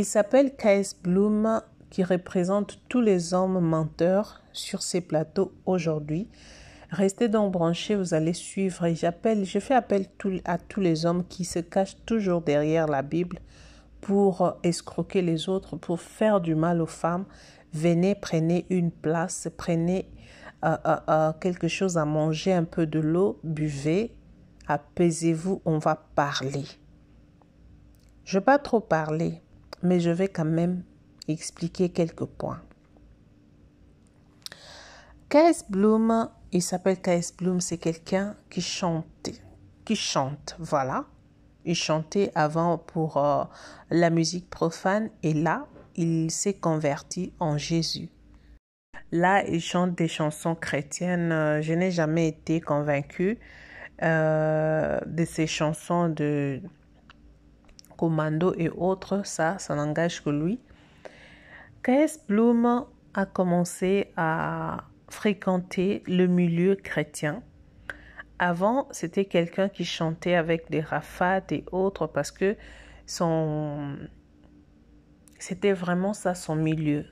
Il s'appelle KS Bloom, qui représente tous les hommes menteurs sur ces plateaux aujourd'hui. Restez donc branchés, vous allez suivre. Et je fais appel à tous les hommes qui se cachent toujours derrière la Bible pour escroquer les autres, pour faire du mal aux femmes. Venez, prenez une place, prenez quelque chose à manger, un peu de l'eau, buvez, apaisez-vous, on va parler. Je ne vais pas trop parler, mais je vais quand même expliquer quelques points. KS Bloom, il s'appelle KS Bloom, c'est quelqu'un qui chante, voilà. Il chantait avant pour la musique profane et là, il s'est converti en Jésus. Là, il chante des chansons chrétiennes. Je n'ai jamais été convaincue de ces chansons de Commando et autres. Ça n'engage que lui. KS Bloom a commencé à fréquenter le milieu chrétien. Avant, c'était quelqu'un qui chantait avec des rafades et autres parce que c'était vraiment ça son milieu.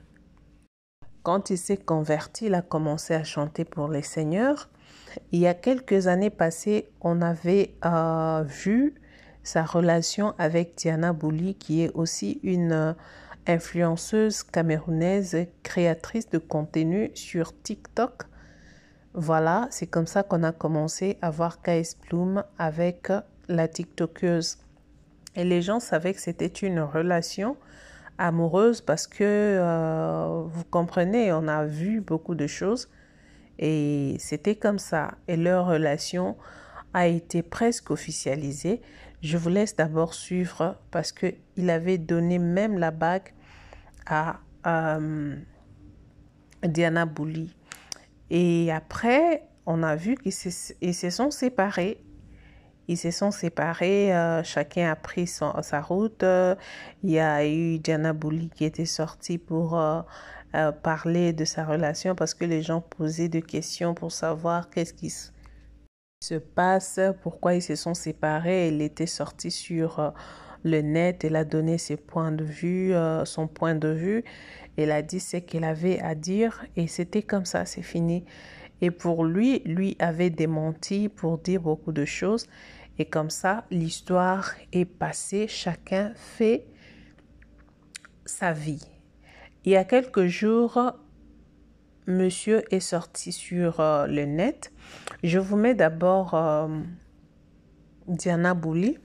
Quand il s'est converti, il a commencé à chanter pour les seigneurs. Il y a quelques années passées, on avait vu sa relation avec Diana Bouli, qui est aussi une influenceuse camerounaise, créatrice de contenu sur TikTok. Voilà, c'est comme ça qu'on a commencé à voir KS Bloom avec la TikTokeuse. Et les gens savaient que c'était une relation amoureuse parce que, vous comprenez, on a vu beaucoup de choses et c'était comme ça. Et leur relation a été presque officialisée. Je vous laisse d'abord suivre parce qu'il avait donné même la bague à Diana Bouli. Et après, on a vu qu'ils se sont séparés. Ils se sont séparés, chacun a pris sa route. Il y a eu Diana Bouli qui était sortie pour parler de sa relation parce que les gens posaient des questions pour savoir qu'est-ce qui se passe, pourquoi ils se sont séparés. Elle était sortie sur le net, elle a donné ses points de vue, son point de vue. Elle a dit ce qu'elle avait à dire et c'était comme ça, c'est fini. Et pour lui avait démenti pour dire beaucoup de choses. Et comme ça, l'histoire est passée. Chacun fait sa vie. Il y a quelques jours, monsieur est sorti sur le net. Je vous mets d'abord Diana Bouli.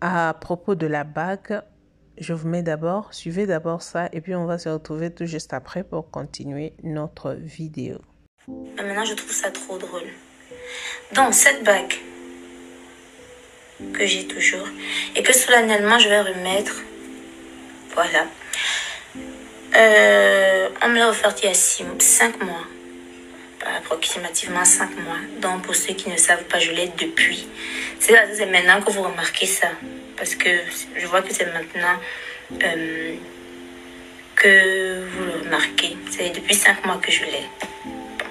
À propos de la bague, je vous mets d'abord, suivez d'abord ça et puis on va se retrouver tout juste après pour continuer notre vidéo. Maintenant, je trouve ça trop drôle. Donc, cette bague que j'ai toujours et que solennellement je vais remettre, voilà. On me l'a offerte il y a 5 mois, approximativement 5 mois. Donc, pour ceux qui ne savent pas, je l'ai depuis. C'est maintenant que vous remarquez ça. Parce que je vois que c'est maintenant que vous le remarquez. C'est depuis 5 mois que je l'ai. Bon.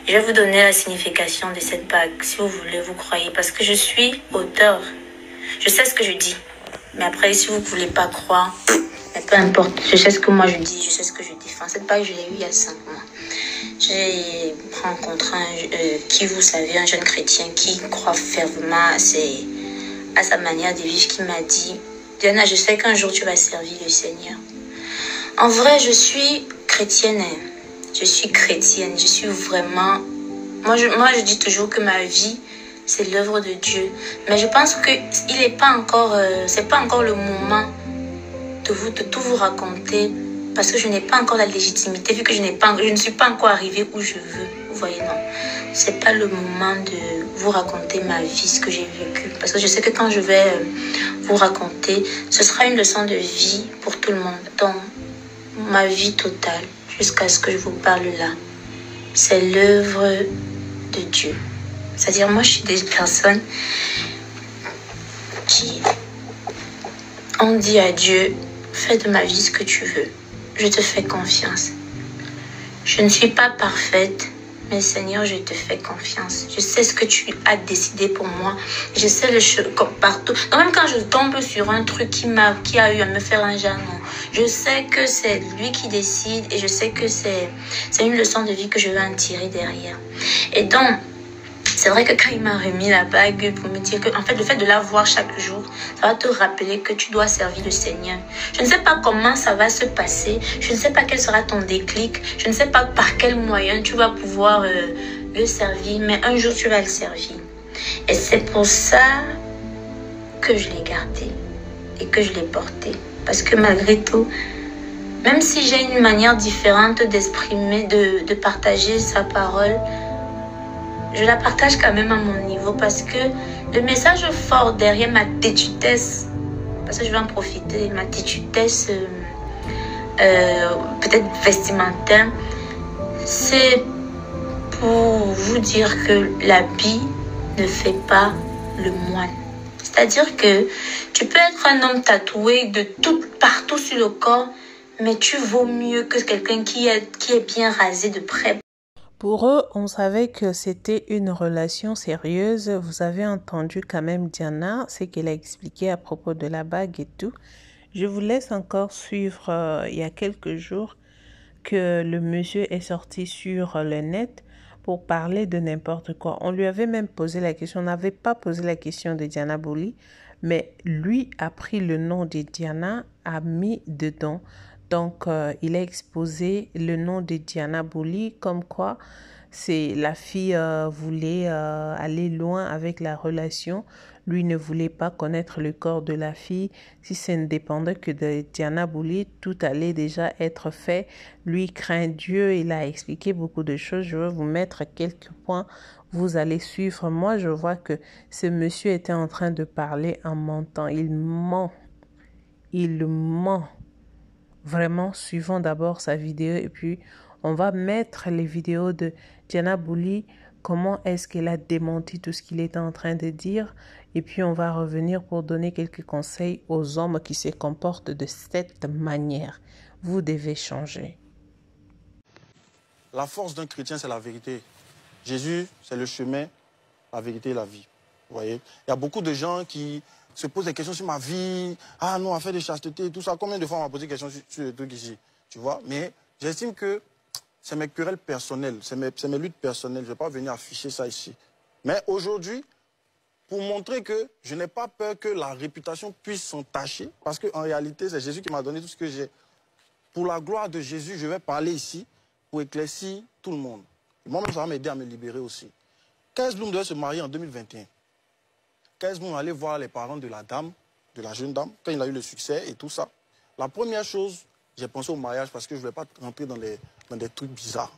Je vais vous donner la signification de cette bague, si vous voulez, vous croyez. Parce que je suis auteur. Je sais ce que je dis. Mais après, si vous ne voulez pas croire, mais peu importe. Je sais ce que moi je dis, je sais ce que je défends. Cette bague, je l'ai eue il y a 5 mois. J'ai rencontré qui, vous savez, un jeune chrétien qui croit fermement à sa manière de vivre, qui m'a dit: Diana, je sais qu'un jour tu vas servir le Seigneur. En vrai, je suis chrétienne. Je suis chrétienne. Je suis vraiment... Moi, je dis toujours que ma vie, c'est l'œuvre de Dieu. Mais je pense que il n'est pas encore... c'est pas encore le moment de tout vous raconter. Parce que je n'ai pas encore la légitimité, vu que je ne suis pas encore arrivée où je veux. Vous voyez, non. C'est pas le moment de vous raconter ma vie, ce que j'ai vécu. Parce que je sais que quand je vais vous raconter, ce sera une leçon de vie pour tout le monde. Donc, ma vie totale, jusqu'à ce que je vous parle là, c'est l'œuvre de Dieu. C'est-à-dire, moi, je suis des personnes qui ont dit à Dieu: fais de ma vie ce que tu veux. Je te fais confiance. Je ne suis pas parfaite, Mais Seigneur, je te fais confiance. Je sais ce que tu as décidé pour moi. Je sais le comme partout. Donc même quand je tombe sur un truc qui a eu à me faire un jalon, je sais que c'est lui qui décide et je sais que c'est une leçon de vie que je vais en tirer derrière. Et donc, c'est vrai que quand il m'a remis la bague pour me dire que, en fait, le fait de la voir chaque jour, ça va te rappeler que tu dois servir le Seigneur. Je ne sais pas comment ça va se passer. Je ne sais pas quel sera ton déclic. Je ne sais pas par quel moyen tu vas pouvoir le servir. Mais un jour, tu vas le servir. Et c'est pour ça que je l'ai gardé et que je l'ai porté. Parce que malgré tout, même si j'ai une manière différente d'exprimer, de partager sa parole, je la partage quand même à mon niveau parce que le message fort derrière ma têtutesse, parce que je vais en profiter, ma têtutesse peut-être vestimentaire, c'est pour vous dire que l'habit ne fait pas le moine. C'est-à-dire que tu peux être un homme tatoué de partout sur le corps, mais tu vaux mieux que quelqu'un qui est bien rasé de près. Pour eux, on savait que c'était une relation sérieuse. Vous avez entendu quand même Diana, ce qu'elle a expliqué à propos de la bague et tout. Je vous laisse encore suivre il y a quelques jours que le monsieur est sorti sur le net pour parler de n'importe quoi. On lui avait même posé la question, on n'avait pas posé la question de Diana Boli, mais lui a pris le nom de Diana, a mis dedans. Donc, il a exposé le nom de Diana Boli comme quoi la fille voulait aller loin avec la relation. Lui ne voulait pas connaître le corps de la fille. Si ça ne dépendait que de Diana Boli, tout allait déjà être fait. Lui craint Dieu, il a expliqué beaucoup de choses. Je vais vous mettre quelques points, vous allez suivre. Moi, je vois que ce monsieur était en train de parler en mentant. Il ment. Il ment. Vraiment, suivons d'abord sa vidéo et puis on va mettre les vidéos de Diana Boli, comment est-ce qu'elle a démenti tout ce qu'il était en train de dire. Et puis on va revenir pour donner quelques conseils aux hommes qui se comportent de cette manière. Vous devez changer. La force d'un chrétien, c'est la vérité. Jésus, c'est le chemin, la vérité et la vie. Vous voyez, il y a beaucoup de gens qui se posent des questions sur ma vie. Ah non, affaire de chasteté, tout ça. Combien de fois on m'a posé des questions sur le truc ici? Tu vois, mais j'estime que c'est mes querelles personnelles, c'est mes luttes personnelles. Je ne vais pas venir afficher ça ici. Mais aujourd'hui, pour montrer que je n'ai pas peur que la réputation puisse s'entacher, parce qu'en réalité, c'est Jésus qui m'a donné tout ce que j'ai. Pour la gloire de Jésus, je vais parler ici pour éclaircir tout le monde. Et moi-même, ça va m'aider à me libérer aussi. Kees Bloem devait se marier en 2021. Kees Bloem allait voir les parents de la dame, de la jeune dame, quand il a eu le succès et tout ça. La première chose, j'ai pensé au mariage parce que je ne voulais pas rentrer dans des trucs bizarres.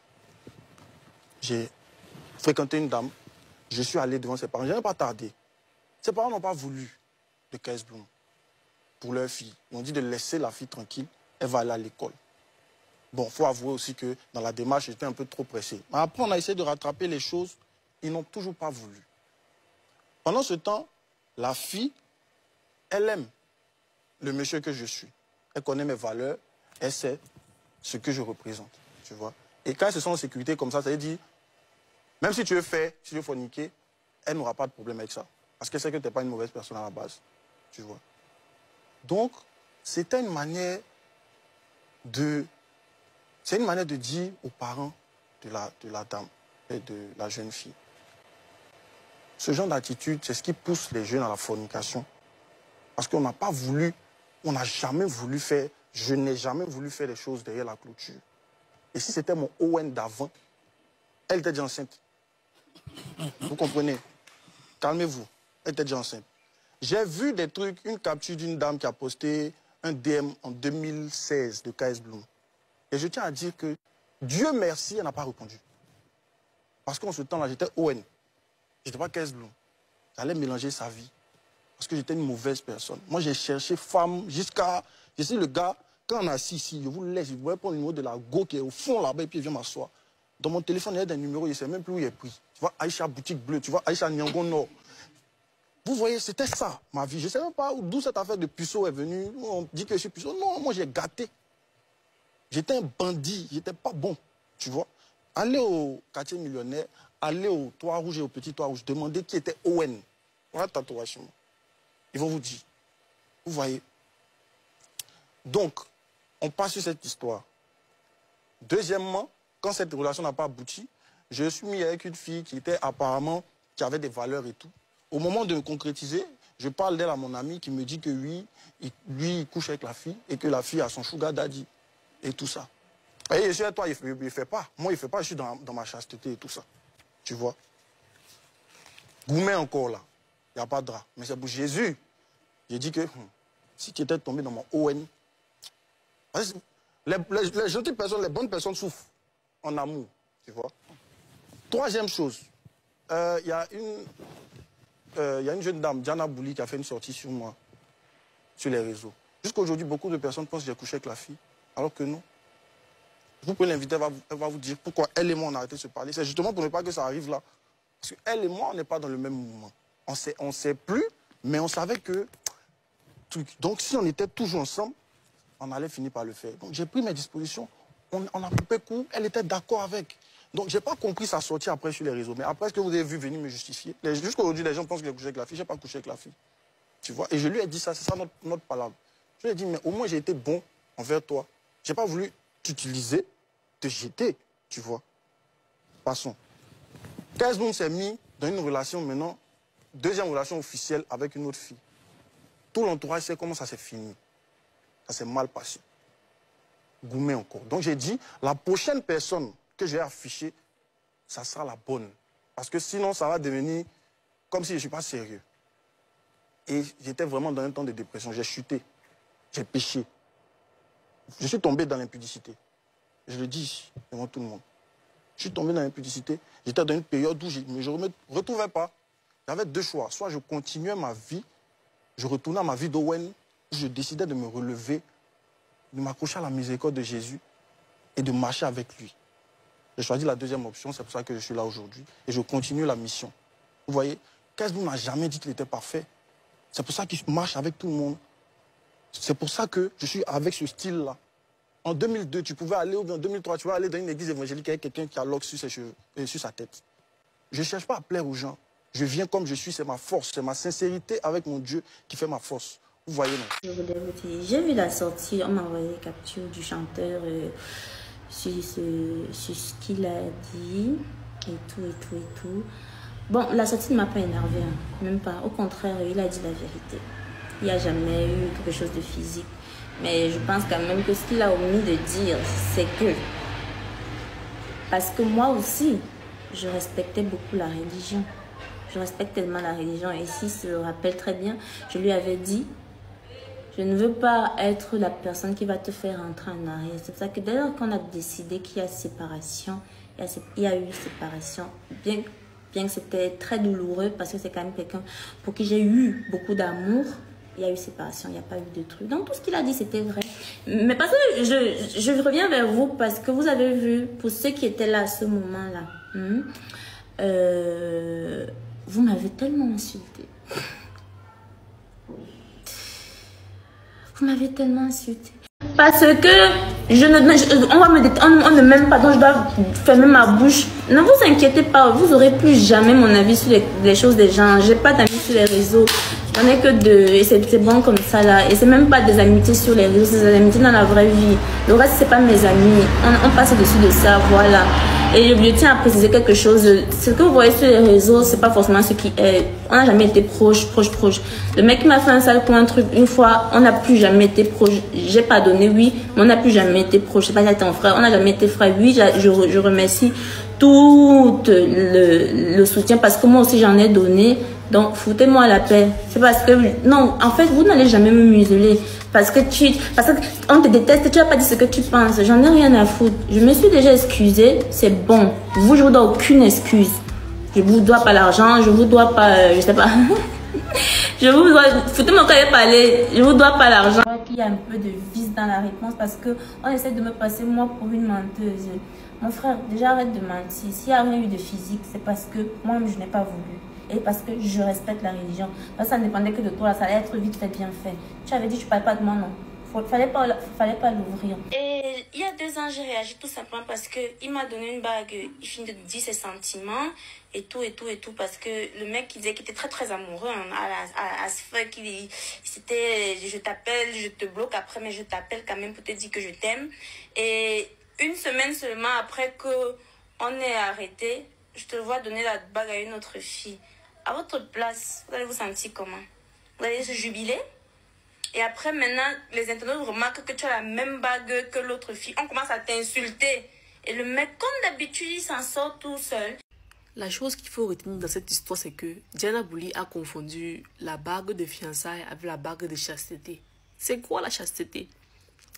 J'ai fréquenté une dame, je suis allé devant ses parents, je n'ai pas tardé. Ses parents n'ont pas voulu de Kees Bloem pour leur fille. Ils ont dit de laisser la fille tranquille, elle va aller à l'école. Bon, il faut avouer aussi que dans la démarche, j'étais un peu trop pressé. Mais après, on a essayé de rattraper les choses, ils n'ont toujours pas voulu. Pendant ce temps, la fille, elle aime le monsieur que je suis. Elle connaît mes valeurs, elle sait ce que je représente, tu vois. Et quand elles se sont en sécurité comme ça veut dire, même si tu veux faire, si tu veux forniquer, elle n'aura pas de problème avec ça. Parce qu'elle sait que tu n'es pas une mauvaise personne à la base, tu vois. Donc, c'était une manière de... C'est une manière de dire aux parents de la dame et de la jeune fille. Ce genre d'attitude, c'est ce qui pousse les jeunes à la fornication. Parce qu'on n'a pas voulu, on n'a jamais voulu faire, je n'ai jamais voulu faire les choses derrière la clôture. Et si c'était mon Owen d'avant, elle était déjà enceinte. Vous comprenez? Calmez-vous, elle était déjà enceinte. J'ai vu des trucs, une capture d'une dame qui a posté un DM en 2016 de Kees Bloem. Et je tiens à dire que Dieu merci, elle n'a pas répondu. Parce qu'en ce temps-là, j'étais Owen. Je n'étais pas Kees Bloem. J'allais mélanger sa vie. Parce que j'étais une mauvaise personne. Moi, j'ai cherché femme jusqu'à... Je suis le gars, quand on est assis ici, je vous laisse, je voulais prendre le numéro de la go qui est au fond là-bas et puis il vient m'asseoir. Dans mon téléphone, il y a des numéros, je ne sais même plus où il est pris. Tu vois, Aïcha Boutique Bleue, tu vois, Aïcha Nyangon Nord. Vous voyez, c'était ça, ma vie. Je ne sais même pas d'où cette affaire de puceau est venue. On dit que je suis puceau. Non, moi, j'ai gâté. J'étais un bandit, j'étais pas bon, tu vois. Allez au quartier millionnaire, allez au Toit Rouge et au Petit Toit Rouge, demandez qui était Owen. Voilà le tatouage sur moi. Ils vont vous dire. Vous voyez. Donc, on passe sur cette histoire. Deuxièmement, quand cette relation n'a pas abouti, je suis mis avec une fille qui était apparemment, qui avait des valeurs et tout. Au moment de me concrétiser, je parle d'elle à mon ami qui me dit que oui, lui, il couche avec la fille et que la fille a son sugar daddy et tout ça. Et je suis à toi, il ne fait pas. Moi, il ne fait pas, je suis dans ma chasteté et tout ça. Tu vois. Goumet encore là. Il n'y a pas de drap. Mais c'est pour Jésus. J'ai dit que si tu étais tombé dans mon ON, les gentilles personnes, les bonnes personnes souffrent en amour. Tu vois. Troisième chose, il y a une jeune dame, Diana Bouli, qui a fait une sortie sur moi, sur les réseaux. Jusqu'à aujourd'hui, beaucoup de personnes pensent que j'ai couché avec la fille, alors que non. Vous pouvez l'inviter, elle va vous dire pourquoi elle et moi on a arrêté de se parler. C'est justement pour ne pas que ça arrive là. Parce qu'elle et moi, on n'est pas dans le même mouvement. On ne sait plus, mais on savait que... Donc si on était toujours ensemble, on allait finir par le faire. Donc j'ai pris mes dispositions, on a coupé court, elle était d'accord avec. Donc je n'ai pas compris sa sortie après sur les réseaux. Mais après ce que vous avez vu venir me justifier, jusqu'à aujourd'hui, les gens pensent que j'ai couché avec la fille, je n'ai pas couché avec la fille. Tu vois. Et je lui ai dit ça, c'est ça notre palabre. Je lui ai dit, mais au moins j'ai été bon envers toi. Je n'ai pas voulu t'utiliser, te jeter, tu vois. Passons. 15 mois, s'est mis dans une relation maintenant, deuxième relation officielle avec une autre fille. Tout l'entourage sait comment ça s'est fini. Ça s'est mal passé. Goumet encore. Donc j'ai dit, la prochaine personne que j'ai affichée, ça sera la bonne. Parce que sinon, ça va devenir comme si je ne suis pas sérieux. Et j'étais vraiment dans un temps de dépression. J'ai chuté. J'ai péché. Je suis tombé dans l'impudicité. Je le dis devant tout le monde. Je suis tombé dans l'impudicité. J'étais dans une période où je ne me retrouvais pas. J'avais deux choix. Soit je continuais ma vie, je retournais à ma vie d'Owen, où je décidais de me relever, de m'accrocher à la miséricorde de Jésus et de marcher avec lui. J'ai choisi la deuxième option, c'est pour ça que je suis là aujourd'hui. Et je continue la mission. Vous voyez, Kesbou n'a jamais dit qu'il était parfait. C'est pour ça qu'il marche avec tout le monde. C'est pour ça que je suis avec ce style-là. En 2002, tu pouvais aller, ou en 2003, tu pouvais aller dans une église évangélique avec quelqu'un qui a l'ox sur ses cheveux et sur sa tête. Je ne cherche pas à plaire aux gens. Je viens comme je suis, c'est ma force, c'est ma sincérité avec mon Dieu qui fait ma force. Vous voyez, non? Je voulais vous dire, j'ai vu la sortie, on m'a envoyé des captures du chanteur sur ce qu'il a dit, et tout. Bon, la sortie ne m'a pas énervé, hein, même pas. Au contraire, il a dit la vérité. Il n'y a jamais eu quelque chose de physique. Mais je pense quand même que ce qu'il a omis de dire, c'est que... Parce que moi aussi, je respectais beaucoup la religion. Je respecte tellement la religion. Et s'il se rappelle très bien, je lui avais dit, je ne veux pas être la personne qui va te faire rentrer en arrière. C'est pour ça que dès lors qu'on a décidé qu'il y a séparation, il y a eu séparation, bien que c'était très douloureux, parce que c'est quand même quelqu'un pour qui j'ai eu beaucoup d'amour, il y a eu séparation, il n'y a pas eu de truc. Donc tout ce qu'il a dit, c'était vrai. Mais parce que je reviens vers vous, parce que vous avez vu, pour ceux qui étaient là à ce moment-là, vous m'avez tellement insulté. Vous m'avez tellement insulté. Parce que on ne m'aime pas, donc je dois fermer ma bouche. Ne vous inquiétez pas, vous n'aurez plus jamais mon avis sur les choses des gens. J'ai pas d'amis sur les réseaux. J'en ai que deux et c'est bon comme ça là. Et c'est même pas des amitiés sur les réseaux, c'est des amitiés dans la vraie vie. Le reste, c'est pas mes amis. On passe au-dessus de ça, voilà. Et je tiens à préciser quelque chose. Ce que vous voyez sur les réseaux, c'est pas forcément ce qui est. On n'a jamais été proche. Le mec qui m'a fait un sale pour un truc une fois, on n'a plus jamais été proche. J'ai pardonné, oui, mais on n'a plus jamais été proche. C'est pas été en frère, on n'a jamais été frère. Oui, je remercie tout le soutien parce que moi aussi j'en ai donné. Donc, foutez-moi la paix. C'est parce que, non, en fait, vous n'allez jamais me museler. Parce qu'on te déteste, tu n'as pas dit ce que tu penses. J'en ai rien à foutre. Je me suis déjà excusée, c'est bon. Vous, je vous dois aucune excuse. Je vous dois pas l'argent, je vous dois pas, je sais pas. Je vous dois, foutez-moi quand il parler, je vous dois pas l'argent. Il y a un peu de vice dans la réponse parce que on essaie de me passer moi pour une menteuse. Mon frère, déjà arrête de mentir. S'il n'y a rien eu de physique, c'est parce que moi, je n'ai pas voulu. Et parce que je respecte la religion. Parce que ça ne dépendait que de toi, ça allait être vite fait, bien fait. Tu avais dit, tu ne parles pas de moi, non. Fallait pas l'ouvrir. Et il y a 2 ans, j'ai réagi tout simplement parce qu'il m'a donné une bague. Il finit de dire ses sentiments et tout. Parce que le mec, il disait qu'il était très, très amoureux. Hein, à ce fait c'était je t'appelle, je te bloque après, mais je t'appelle quand même pour te dire que je t'aime. Et une semaine seulement après qu'on ait arrêté, je te vois donner la bague à une autre fille. À votre place, vous allez vous sentir comment? Vous allez se jubiler? Et après, maintenant, les internautes remarquent que tu as la même bague que l'autre fille. On commence à t'insulter. Et le mec, comme d'habitude, il s'en sort tout seul. La chose qu'il faut retenir dans cette histoire, c'est que Diana Bouli a confondu la bague de fiançailles avec la bague de chasteté. C'est quoi la chasteté?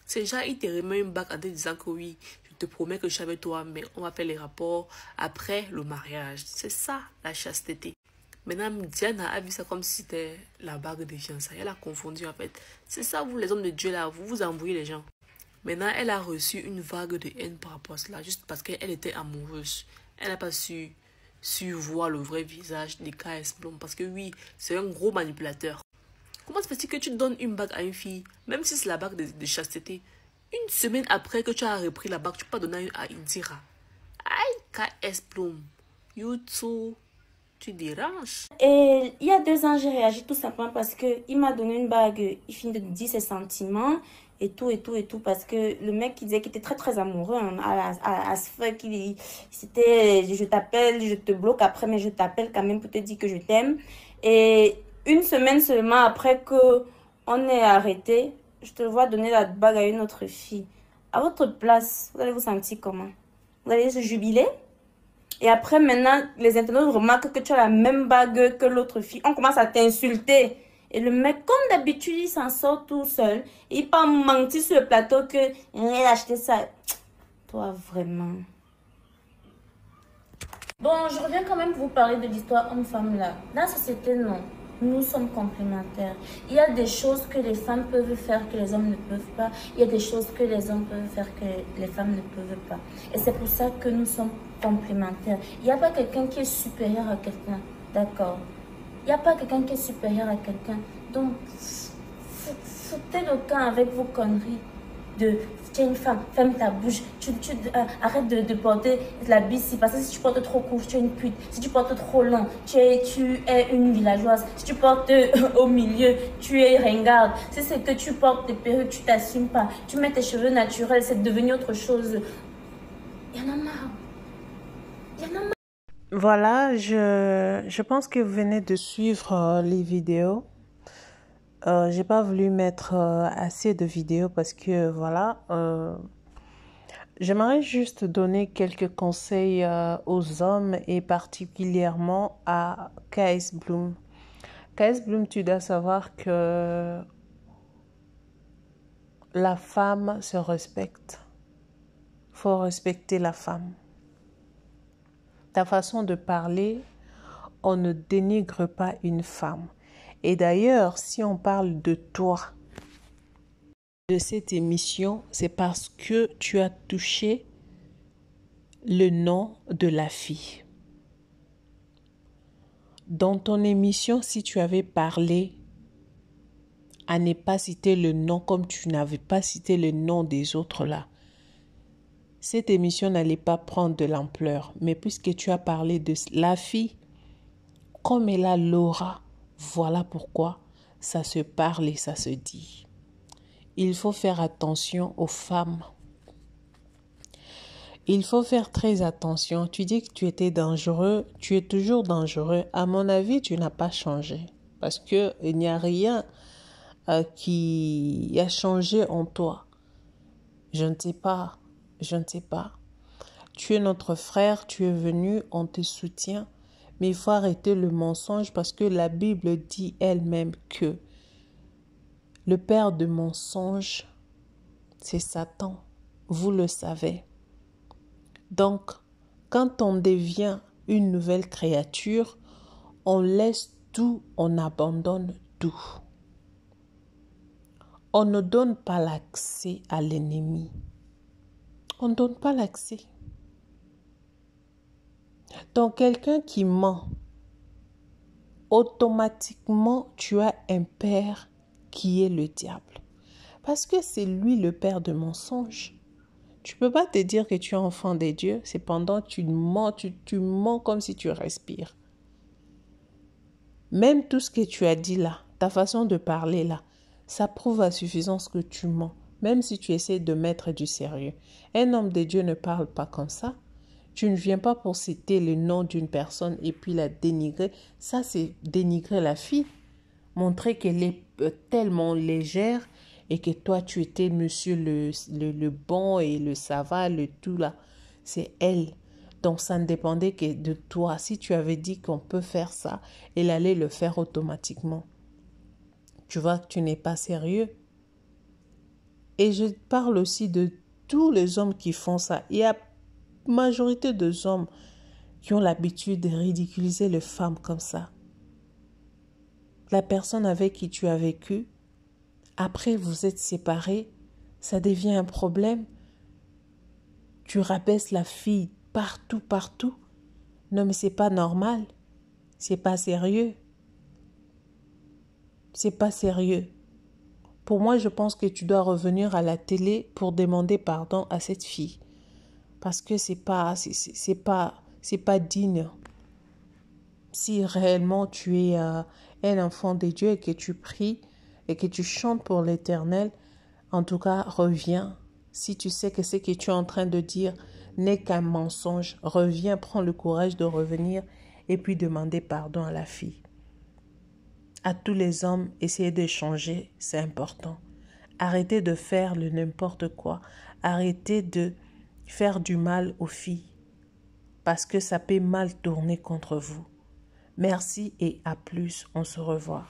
C'est genre, il te remet une bague en te disant que oui, je te promets que je suis avec toi, mais on va faire les rapports après le mariage. C'est ça, la chasteté. Maintenant, Diana a vu ça comme si c'était la bague de fiançailles. Elle a confondu en fait. C'est ça, vous les hommes de Dieu là, vous embrouillez les gens. Maintenant, elle a reçu une vague de haine par rapport à cela, juste parce qu'elle était amoureuse. Elle n'a pas su voir le vrai visage de KS Bloom, parce que oui, c'est un gros manipulateur. Comment se fait-il que tu donnes une bague à une fille, même si c'est la bague de chasteté, une semaine après que tu as repris la bague, tu peux pas donner à Indira? Aïe, KS Bloom, YouTube. Tu déranges. Et il y a 2 ans, j'ai réagi tout simplement parce qu'il m'a donné une bague. Il finit de dire ses sentiments et tout. Parce que le mec, il disait qu'il était très, très amoureux. Hein, à ce fait c'était je t'appelle, je te bloque après, mais je t'appelle quand même pour te dire que je t'aime. Et une semaine seulement après qu'on ait arrêté, je te vois donner la bague à une autre fille. À votre place, vous allez vous sentir comment? Vous allez se jubiler? Et après, maintenant, les internautes remarquent que tu as la même bague que l'autre fille. On commence à t'insulter. Et le mec, comme d'habitude, il s'en sort tout seul. Et il peut mentir sur le plateau que il a acheté ça. Toi, vraiment. Bon, je reviens quand même vous parler de l'histoire homme-femme là. Dans la société, non. Nous sommes complémentaires. Il y a des choses que les femmes peuvent faire que les hommes ne peuvent pas. Il y a des choses que les hommes peuvent faire que les femmes ne peuvent pas. Et c'est pour ça que nous sommes complémentaires. Il n'y a pas quelqu'un qui est supérieur à quelqu'un. D'accord? Il n'y a pas quelqu'un qui est supérieur à quelqu'un. Donc, foutez le camp avec vos conneries de... Tu es une femme, ferme ta bouche, arrête de porter la bici, parce que si tu portes trop court, tu es une pute. Si tu portes trop long, tu es une villageoise. Si tu portes au milieu, tu es ringarde. Si c'est que tu portes des perruques, tu t'assumes pas. Tu mets tes cheveux naturels, c'est devenu autre chose. Il y en a marre. Il y en a marre. Voilà, je pense que vous venez de suivre les vidéos. J'ai pas voulu mettre assez de vidéos parce que voilà, j'aimerais juste donner quelques conseils aux hommes et particulièrement à KS Bloom. KS Bloom, tu dois savoir que la femme se respecte. Faut respecter la femme. Ta façon de parler, on ne dénigre pas une femme. Et d'ailleurs, si on parle de toi, de cette émission, c'est parce que tu as touché le nom de la fille. Dans ton émission, si tu avais parlé à ne pas citer le nom comme tu n'avais pas cité le nom des autres là, cette émission n'allait pas prendre de l'ampleur. Mais puisque tu as parlé de la fille, comme elle a l'aura, voilà pourquoi ça se parle et ça se dit. Il faut faire attention aux femmes. Il faut faire très attention. Tu dis que tu étais dangereux, tu es toujours dangereux. À mon avis, tu n'as pas changé. Parce qu'il n'y a rien qui a changé en toi. Je ne sais pas. Tu es notre frère, tu es venu, on te soutient. Mais il faut arrêter le mensonge parce que la Bible dit elle-même que le père de mensonge, c'est Satan. Vous le savez. Donc, quand on devient une nouvelle créature, on laisse tout, on abandonne tout. On ne donne pas l'accès à l'ennemi. On ne donne pas l'accès. Donc, quelqu'un qui ment, automatiquement, tu as un père qui est le diable. Parce que c'est lui le père de mensonges. Tu peux pas te dire que tu es enfant des dieux, cependant tu mens, tu mens comme si tu respires. Même tout ce que tu as dit là, ta façon de parler là, ça prouve à suffisance que tu mens, même si tu essaies de mettre du sérieux. Un homme de Dieu ne parle pas comme ça. Tu ne viens pas pour citer le nom d'une personne et puis la dénigrer. Ça, c'est dénigrer la fille. Montrer qu'elle est tellement légère et que toi, tu étais monsieur le bon et le ça va, le tout là. C'est elle. Donc, ça ne dépendait que de toi. Si tu avais dit qu'on peut faire ça, elle allait le faire automatiquement. Tu vois que tu n'es pas sérieux. Et je parle aussi de tous les hommes qui font ça. Il y a majorité de hommes qui ont l'habitude de ridiculiser les femmes comme ça. La personne avec qui tu as vécu, après vous êtes séparés, ça devient un problème. Tu rabaisses la fille partout. Non, mais c'est pas normal. C'est pas sérieux. C'est pas sérieux. Pour moi, je pense que tu dois revenir à la télé pour demander pardon à cette fille. Parce que c'est pas digne. Si réellement tu es un enfant de Dieu et que tu pries et que tu chantes pour l'Éternel, en tout cas, reviens. Si tu sais que ce que tu es en train de dire n'est qu'un mensonge, reviens, prends le courage de revenir et puis demander pardon à la fille. À tous les hommes, essayez de changer, c'est important. Arrêtez de faire le n'importe quoi. Arrêtez de faire du mal aux filles parce que ça peut mal tourner contre vous. Merci et à plus, on se revoit.